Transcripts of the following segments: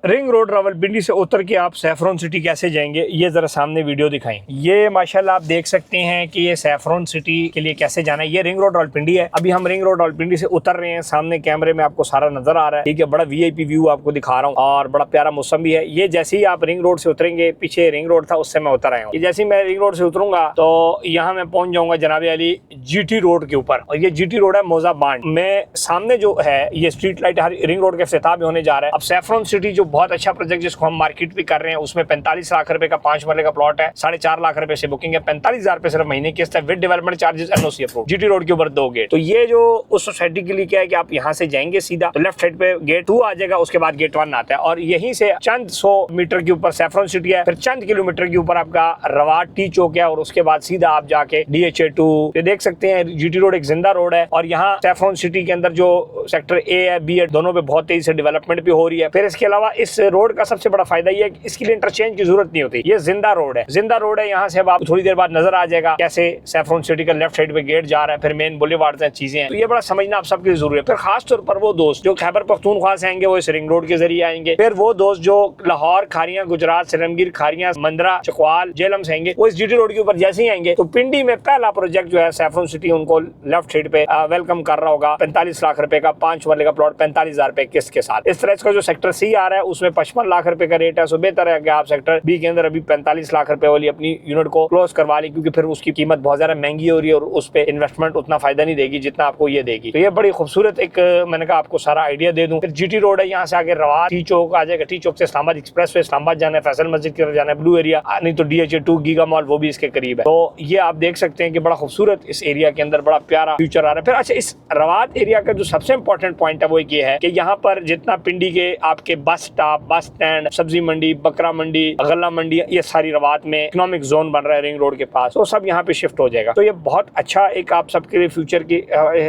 Ring road Rawalpindi से उतर के आप सैफरॉन सिटी कैसे जाएंगे, ये जरा सामने वीडियो दिखाएं। ये माशाल्लाह आप देख सकते हैं कि ये सैफरॉन सिटी के लिए कैसे जाना है। ये रिंग रोड रावलपिंडी है। अभी हम रिंग रोड रावलपिंडी से उतर रहे हैं। सामने कैमरे में आपको सारा नजर आ रहा है, ठीक है। बड़ा वीआईपी व्यू आपको दिखा रहा हूँ और बड़ा प्यारा मौसम भी है। ये जैसे ही आप रिंग रोड से उतरेंगे, पीछे रिंग रोड था उससे मैं उतर आया हूँ। जैसे ही मैं रिंग रोड से उतरूंगा तो यहाँ मैं पहुंच जाऊंगा जनाब अली जीटी रोड के ऊपर, और ये जीटी रोड है मौजा बांड में। सामने जो है ये स्ट्रीट लाइट रिंग रोड के इफ्तिताह भी होने जा रहा है। अब सैफरॉन सिटी जो बहुत अच्छा प्रोजेक्ट जिसको हम मार्केट भी कर रहे हैं, उसमें 45 लाख रुपए का 5 मरले का प्लॉट है। 4.5 लाख रुपए से बुकिंग है। 45,000 रुपए सिर्फ महीने की किस्त है with development charges NOC approved. GT road के ऊपर 2 गेट। तो ये जो उस सोसाइटी के लिए क्या है कि आप यहाँ से जाएंगे सीधा तो लेफ्ट साइड पे गेट 2 आ जाएगा, उसके बाद गेट 1 आता है और यहीं से चंद 100 मीटर के ऊपर सैफरॉन सिटी है। फिर चंद किलोमीटर के ऊपर आपका रवाट टी चौक है और उसके बाद सीधा आप जाके DHA2 ये देख सकते हैं। जीटी रोड एक जिंदा रोड है और यहाँ सैफरॉन सिटी के अंदर जो सेक्टर A है B है, दोनों पे बहुत तेजी से डेवलपमेंट भी हो रही है। फिर इसके अलावा इस रोड का सबसे बड़ा फायदा ये है कि इसके लिए इंटरचेंज की जरूरत नहीं होती। ये जिंदा रोड है, जिंदा रोड है। यहाँ से अब आप थोड़ी देर बाद नजर आ जाएगा कैसे सैफरॉन सिटी का लेफ्ट साइड पे गेट जा रहा है, फिर मेन बुलेवार्ड हैं, चीजें हैं। तो ये बड़ा समझना आप सबके जरूरी है। फिर खास तौर पर वो दोस्त जो खैबर पख्तूनख्वा से आएंगे वो इस रिंग रोड के जरिए आएंगे। फिर वो दोस्त जो लाहौर, खारियां, गुजरात, सिरमगीर, खारियां, मंदरा, चकवाल, जेलम से आएंगे वो इस जीटी रोड के ऊपर जैसे ही आएंगे तो पिंडी में पहला प्रोजेक्ट जो है सैफरॉन सिटी उनको लेफ्ट साइड पे वेलकम कर रहा होगा। 45 लाख रुपए का 5 मरले का प्लॉट 45,000 रुपए किस्त के साथ। इस तरह का जो सेक्टर C आ रहा है उसमें 55 लाख रुपए का रेट है। सो बेहतर है कि आप सेक्टर B के अंदर अभी 45 लाख रुपए वाली अपनी यूनिट को क्लोज करवा ली, क्योंकि फिर उसकी कीमत बहुत ज्यादा महंगी हो रही है और उस पे इन्वेस्टमेंट उतना फायदा नहीं देगी जितना आपको ये देगी। तो ये बड़ी खूबसूरत एक मैंने कहा आपको सारा आइडिया दे दूं। फिर जीटी रोड है, यहाँ से आगे रवाट टी चौक आ जाएगा। टी चौक से इस्लामाबाद एक्सप्रेस वे इस्लामाबाद जाना है, फैसल मस्जिद की तरफ जाना है, ब्लू एरिया, नहीं तो DHA2 गीगा मॉल वो भी इसके करीब है। तो ये आप देख सकते हैं कि बड़ा खूबसूरत इस एरिया के अंदर बड़ा प्यारा फ्यूचर आ रहा है। फिर अच्छा, इस रवाट एरिया का जो सबसे इंपॉर्टेंट पॉइंट है वो ये है कि यहाँ पर जितना पिंडी के आपके बस स्टॉप, बस स्टैंड, सब्जी मंडी, बकरा मंडी, गल्ला मंडी, ये सारी रवाट में इकोनॉमिक जोन बन रहा है रिंग रोड के पास, तो सब यहाँ पे शिफ्ट हो जाएगा। तो ये बहुत अच्छा एक आप सबके लिए फ्यूचर के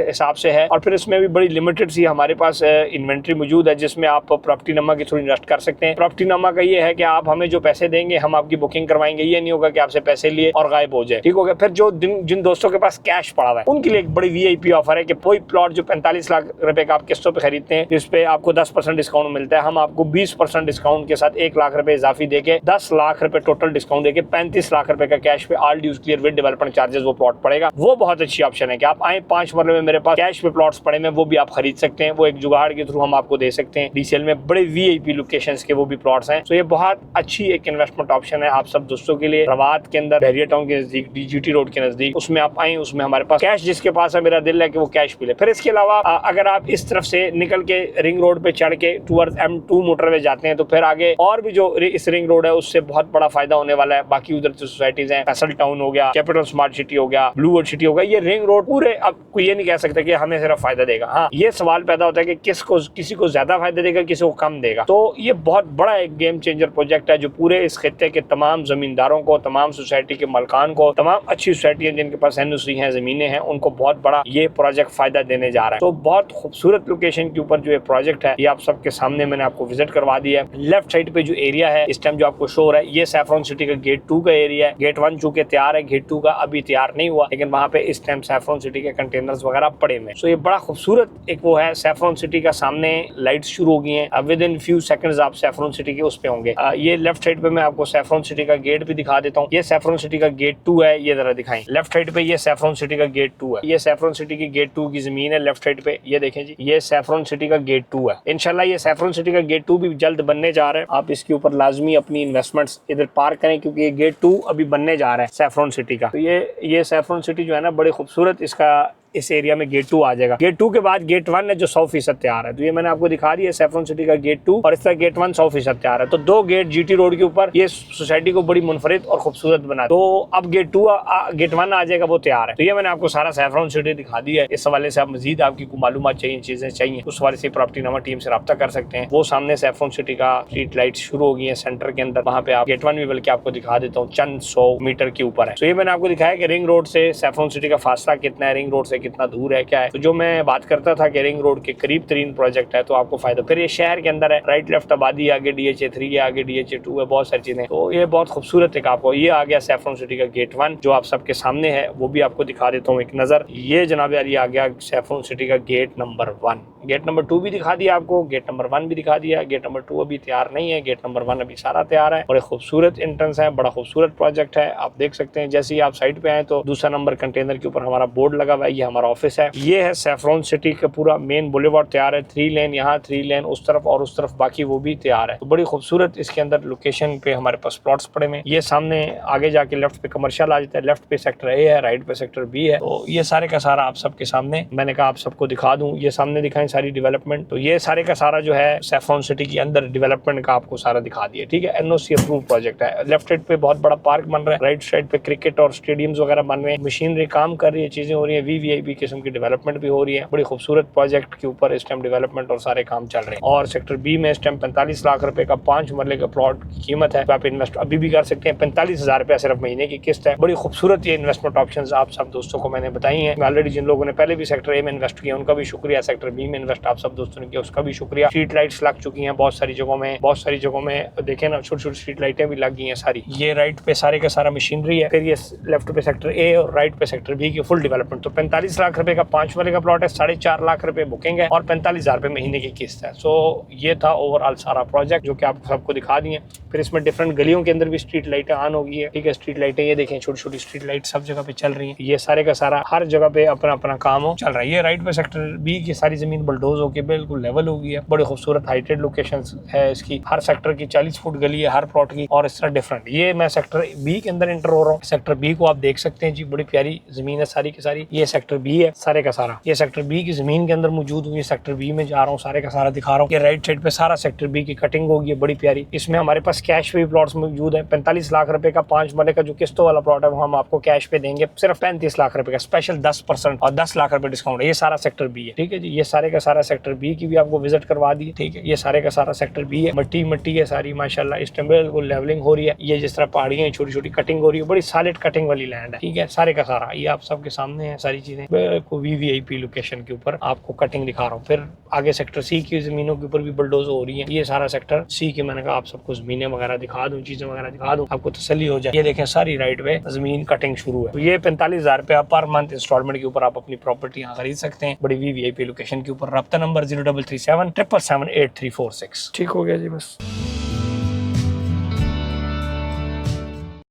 हिसाब से है। और फिर इसमें भी बड़ी लिमिटेड सी हमारे पास इन्वेंट्री मौजूद है जिसमें आप प्रॉपर्टी नमा के थ्रू इन्वेस्ट कर सकते हैं। प्रॉपर्टी नमा का ये है कि आप हमें जो पैसे देंगे हम आपकी बुकिंग करवाएंगे। ये नहीं होगा कि आपसे पैसे लिए और गायब हो जाए, ठीक हो गया। फिर जो जिन दोस्तों के पास कैश पड़ा हुआ है उनके लिए एक बड़ी VIP ऑफर है कि कोई प्लॉट जो 45 लाख रुपए का आप किस्तों पे खरीदते हैं जिसपे आपको 10% डिस्काउंट मिलता है, हम आपको 20% डिस्काउंट के साथ 1 लाख रुपए इजाफी देके 10 लाख रुपए टोटल डिस्काउंट देके 35 लाख रुपए का cash pay all dues clear with development charges वो प्लॉट पड़ेगा। वो बहुत अच्छी ऑप्शन है कि आप आए 5 मरले में मेरे पास कैश पे प्लॉट्स पड़े में वो भी आप खरीद सकते हैं। वो एक जुगाड़ के थ्रू हम आपको दे सकते हैं। डीसीएल में बड़े VIP लोकेशंस के वो भी प्लॉट्स हैं। तो ये बहुत अच्छी एक इन्वेस्टमेंट ऑप्शन है आप सब दोस्तों के लिए। रवाट के अंदर बहरिया टाउन के नजदीक, जीटी रोड के नजदीक, उसमें आप आए, उसमें हमारे पास कैश जिसके पास है, मेरा दिल है कि वो कैश भी ले। फिर इसके अलावा अगर आप इस तरफ से निकल के रिंग रोड पे चढ़ के टूवर्ड्स M2 मोटरवे जाते हैं तो फिर आगे और भी जो इस रिंग रोड है उससे बहुत बड़ा फायदा होने वाला है। बाकी उधर जो सोसाइटीज हैं, फैसल टाउन हो गया, कैपिटल स्मार्ट सिटी हो गया, ब्लू वर्ल्ड सिटी हो गया, ये रिंग रोड पूरे अब कोई ये नहीं कह सकता कि हमें सिर्फ फायदा देगा। हाँ, ये सवाल पैदा होता है कि किसी को ज्यादा फायदा देगा, किसी को कम देगा। तो ये बहुत बड़ा एक गेम चेंजर प्रोजेक्ट है जो पूरे इस खित्ते के तमाम जमींदारों को, तमाम सोसाइटी के मलकान को, तमाम अच्छी सोसाइटी जिनके पास NOC है, जमीनें हैं, उनको बहुत बड़ा ये प्रोजेक्ट फायदा देने जा रहा है। तो बहुत खूबसूरत लोकेशन के ऊपर जो ये प्रोजेक्ट है ये आप सबके सामने मैंने आपको विजिट करवा दिया है। लेफ्ट साइड पे जो एरिया है इस टाइम जो आपको शो हो रहा है ये सैफरॉन सिटी का गेट 2 का एरिया है। गेट 1 चूंकि तैयार है, गेट 2 का अभी तैयार नहीं हुआ, लेकिन वहाँ पे इस टाइम सैफरॉन सिटी के कंटेनर्स वगैरह पड़े हुए। सो ये बड़ा खूबसूरत एक वो है। सैफरॉन सिटी का सामने लाइट्स शुरू हो गई हैं। विद इन फ्यू सेकंड्स आप सैफरॉन सिटी के उस पे होंगे। ये लेफ्ट साइड पे मैं आपको सैफरॉन सिटी का गेट भी दिखा देता हूँ। ये सैफरॉन सिटी का गेट 2 है, ये जरा दिखाएं। लेफ्ट साइड पे ये सैफरॉन सिटी का गेट 2 है। ये सैफरॉन सिटी की गेट 2 की जमीन है लेफ्ट साइड पे, ये देखें जी, ये सैफरॉन सिटी का गेट 2 है। इंशाल्लाह ये सैफरॉन सिटी का गेट 2 भी जल्द बनने जा रहा है। आप इसके ऊपर लाजमी अपनी इन्वेस्टमेंट्स इधर पार्क करें क्योंकि ये गेट 2 अभी बनने जा रहा है सैफरॉन सिटी का। तो ये सैफरॉन सिटी जो है ना बड़ी खूबसूरत इसका इस एरिया में गेट 2 आ जाएगा। गेट 2 के बाद गेट 1 है जो 100% तैयार है। तो ये मैंने आपको दिखा दिया सैफरॉन सिटी का गेट 2 और इस तरह गेट 1 100% तैयार है। तो 2 गेट जीटी रोड के ऊपर ये सोसाइटी को बड़ी मुनफरिद और खूबसूरत बना। तो अब गेट 1 आ जाएगा, वो तैयार है। तो ये मैंने आपको सारा सैफरॉन सिटी दिखा दिया है। इस हवाले से आप मजीद आपकी मालूमात चाहिए, चीजें चाहिए, उस हवाले से प्रॉपर्टी नमा टीम से रब्ता कर सकते हैं। वो सामने सैफरॉन सिटी का स्ट्रीट लाइट शुरू हो गई है सेंटर के अंदर, वहाँ पे आप गेट 1 भी बल्कि आपको दिखा देता हूँ, चंद 100 मीटर के ऊपर है। तो ये मैंने आपको दिखाया कि रिंग रोड से सैफरॉन सिटी का फासला कितना है, रिंग रोड से कितना दूर है, क्या है। तो जो मैं बात करता था कि रिंग रोड के करीब तरीन प्रोजेक्ट है तो आपको फायदा। फिर ये शहर के अंदर है, राइट लेफ्ट आबादी, आगे DHA3 है, आगे DHA2 है, बहुत सारी चीजें। तो ये बहुत खूबसूरत है। आपको ये आ गया सैफरॉन सिटी का गेट 1 जो आप सबके सामने है, वो भी आपको दिखा देता हूँ एक नजर। ये जनाब यार ये आ गया सैफरॉन सिटी का गेट नंबर 1। गेट नंबर 2 भी दिखा दिया आपको, गेट नंबर 1 भी दिखा दिया, गेट नंबर 2 अभी तैयार नहीं है, गेट नंबर 1 अभी सारा तैयार है। बड़े खूबसूरत एंट्रेंस है, बड़ा खूबसूरत प्रोजेक्ट है। आप देख सकते हैं जैसे ही आप साइड पे आए तो दूसरा नंबर कंटेनर के ऊपर हमारा बोर्ड लगा हुआ है, ये हमारा ऑफिस है। ये है सैफरॉन सिटी का पूरा मेन बुलेवार्ड तैयार है, 3 लेन यहाँ, 3 लेन उस तरफ और उस तरफ, बाकी वो भी तैयार है। तो बड़ी खूबसूरत इसके अंदर लोकेशन पे हमारे पास प्लॉट्स पड़े हुए। ये सामने आगे जाके लेफ्ट पे कमर्शियल आ जाता है, लेफ्ट पे सेक्टर ए है, राइट पे सेक्टर बी है। तो ये सारे का सारा आप सबके सामने, मैंने कहा आप सबको दिखा दूं, ये सामने दिखाएं सारी डेवलपमेंट। तो ये सारे का सारा जो है सैफरॉन सिटी के अंदर डेवलपमेंट का आपको सारा दिखा दिया, ठीक है। NOC अप्रूव प्रोजेक्ट है। लेफ्ट साइड पे बहुत बड़ा पार्क बन रहा है, राइट साइड पे क्रिकेट और स्टेडियम्स वगैरह बन रहे हैं, मशीनरी काम कर रही है, चीजें हो रही है, VVIP किस्म की डेवलपमेंट भी हो रही है। बड़ी खूबसूरत प्रोजेक्ट के ऊपर इस टाइम डेवलपमेंट और सारे काम चल रहे हैं। और सेक्टर बी में इस टाइम 45 लाख रुपए का 5 मरले का प्लॉट की कीमत है। आप इन्वेस्ट अभी भी कर सकते हैं, 45,000 रुपया सिर्फ महीने की किस्त है। बड़ी खूबसूरत ये इन्वेस्टमेंट ऑप्शन आप सब दोस्तों को मैंने बताई है। ऑलरेडी जिन लोगों ने पहले भी सेक्टर ए में इन्वेस्ट किया उनका भी शुक्रिया, सेक्टर बी में इन्वेस्ट आप सब दोस्तों ने किया उसका भी शुक्रिया। स्ट्रीट लाइट्स लग चुकी हैं बहुत सारी जगहों में, बहुत सारी जगहों में देखें ना, छोटी छोटी स्ट्रीट लाइटें भी लग गई हैं सारी। ये राइट पे सारे का सारा मशीनरी है। फिर ये लेफ्ट पे सेक्टर ए और राइट पे सेक्टर बी की फुल डेवलपमेंट। तो 45 लाख रुपए का 5 वाले का प्लॉट है, 4.5 लाख रुपए बुकिंग है और 45,000 रुपए महीने की किस्त है। सो ये था ओवरऑल सारा प्रोजेक्ट जो कि आपको सबको दिखा दिए। फिर इसमें डिफरेंट गलियों के अंदर भी स्ट्रीट लाइटें ऑन हो गई है, ठीक है। स्ट्रीट लाइटें ये देखें, छोटी छोटी स्ट्रीट लाइट सब जगह पे चल रही है। ये सारे का सारा हर जगह पे अपना अपना काम हो चल रहा है। ये राइट पे सेक्टर बी की सारी जमीन बुलडोज होकर बिल्कुल लेवल हो गई है। बड़ी खूबसूरत हाइटेड लोकेशन है इसकी, हर सेक्टर की 40 फुट गली है हर प्लॉट की और इस तरह डिफरेंट। ये मैं सेक्टर बी के अंदर एंटर हो रहा हूँ। सेक्टर बी को आप देख सकते हैं जी, बड़ी प्यारी जमीन है सारी की सारी। ये सेक्टर बी है सारे का सारा, ये सेक्टर बी की जमीन के अंदर मौजूद हूँ। ये सेक्टर बी में जा रहा हूँ, सारे का सारा दिखा रहा हूँ। ये राइट साइड पे सारा सेक्टर बी की कटिंग होगी है बड़ी प्यारी। इसमें हमारे पास कैश पे भी प्लॉट्स मौजूद है। 45 लाख रुपए का 5 मरले का जो किस्तों वाला प्लॉट है वो हम आपको कैश पे देंगे सिर्फ 35 लाख रुपए का, स्पेशल 10% और 10 लाख रुपए डिस्काउंट है। ये सारा सेक्टर बी है, ठीक है जी। ये सारे का सारा सेक्टर बी की भी आपको विजिट करवा दी, ठीक है। ये सारे का सारा सेक्टर बी है। मट्टी मट्टी है सारी माशाल्लाह, इस टाइम बिल्कुल लेवलिंग हो रही है। ये जिस तरह पहाड़ियां छोटी छोटी कटिंग हो रही है, बड़ी सॉलिड कटिंग वाली लैंड है, ठीक है। सारे का सारा ये आप सबके सामने है सारी चीजें, बिल्कुल VVIP लोकेशन के ऊपर आपको कटिंग दिखा रहा हूँ। फिर आगे सेक्टर सी की जमीनों के ऊपर भी बुलडोज हो रही है। ये सारा सेक्टर सी की मैंने कहा आप सबको जमीनें वगैरह दिखा दूं, चीजें वगैरह दिखा दूं, आपको तसल्ली हो जाए। ये देखें सारी राइट पे जमीन कटिंग शुरू है। तो ये 45,000 रुपया पर मंथ इंस्टॉलमेंट के ऊपर आप अपनी प्रॉपर्टी यहाँ खरीद सकते हैं, बड़ी VVIP लोकेशन के ऊपर। रब्ता नंबर 0337 777 8346। ठीक हो गया जी बस।